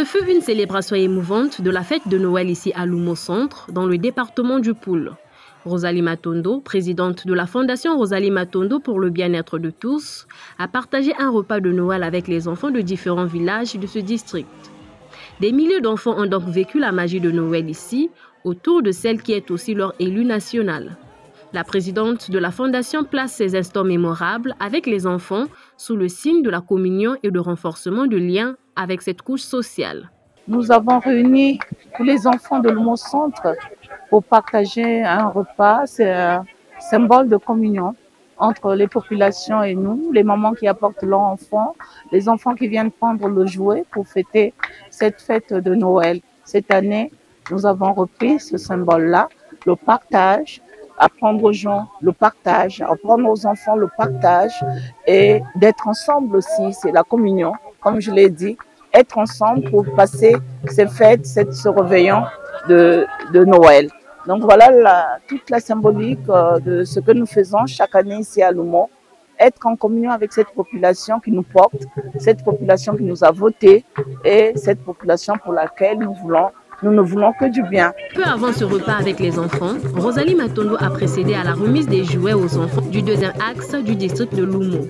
Ce fut une célébration émouvante de la fête de Noël ici à Lumo Centre, dans le département du Poul. Rosalie Matondo, présidente de la Fondation Rosalie Matondo pour le bien-être de tous, a partagé un repas de Noël avec les enfants de différents villages de ce district. Des milliers d'enfants ont donc vécu la magie de Noël ici, autour de celle qui est aussi leur élue nationale. La présidente de la Fondation place ces instants mémorables avec les enfants sous le signe de la communion et de renforcement du lien avec cette couche sociale. Nous avons réuni tous les enfants de Lumo Centre pour partager un repas. C'est un symbole de communion entre les populations et nous, les mamans qui apportent leurs enfants, les enfants qui viennent prendre le jouet pour fêter cette fête de Noël. Cette année, nous avons repris ce symbole-là, le partage, apprendre aux gens le partage, apprendre aux enfants le partage et d'être ensemble aussi, c'est la communion, comme je l'ai dit, être ensemble pour passer ces fêtes, ce réveillon de Noël. Donc voilà toute la symbolique de ce que nous faisons chaque année ici à Lumo, être en communion avec cette population qui nous porte, cette population qui nous a voté et cette population pour laquelle nous ne voulons que du bien. Peu avant ce repas avec les enfants, Rosalie Matondo a procédé à la remise des jouets aux enfants du deuxième axe du district de Lumo.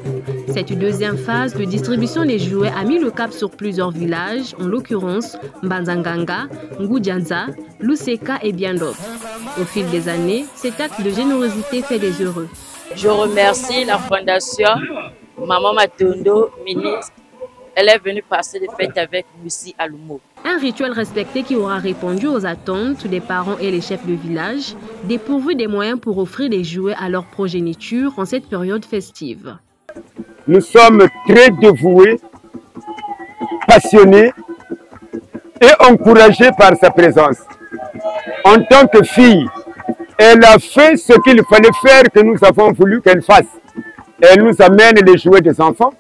Cette deuxième phase de distribution des jouets a mis le cap sur plusieurs villages, en l'occurrence Mbanzanganga, Ngudjanza, Luseka et bien d'autres. Au fil des années, cet acte de générosité fait des heureux. Je remercie la Fondation Maman Matondo, ministre. Elle est venue passer des fêtes avec nous ici à Lumo. Un rituel respecté qui aura répondu aux attentes des parents et les chefs de village, dépourvus des moyens pour offrir des jouets à leur progéniture en cette période festive. Nous sommes très dévoués, passionnés et encouragés par sa présence. En tant que fille, elle a fait ce qu'il fallait faire, que nous avons voulu qu'elle fasse. Elle nous amène les jouets des enfants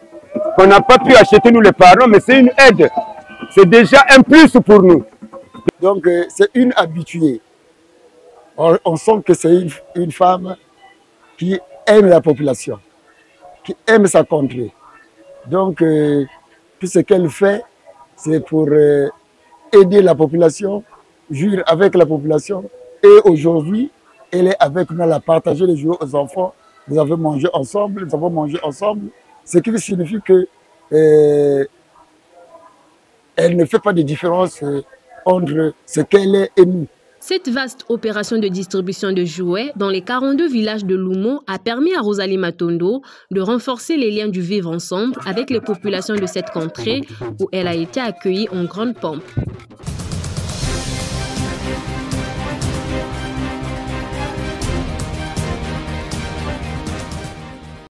qu'on n'a pas pu acheter nous les parents, mais c'est une aide. C'est déjà un plus pour nous. Donc c'est une habituée. On sent que c'est une femme qui aime la population, qui aime sa contrée. Donc tout ce qu'elle fait, c'est pour aider la population, jouir avec la population. Et aujourd'hui, elle est avec nous, elle a partagé les jouets aux enfants. Nous avons mangé ensemble, ce qui signifie que elle ne fait pas de différence entre ce qu'elle est et nous. Cette vaste opération de distribution de jouets dans les 42 villages de Lumo a permis à Rosalie Matondo de renforcer les liens du vivre ensemble avec les populations de cette contrée où elle a été accueillie en grande pompe.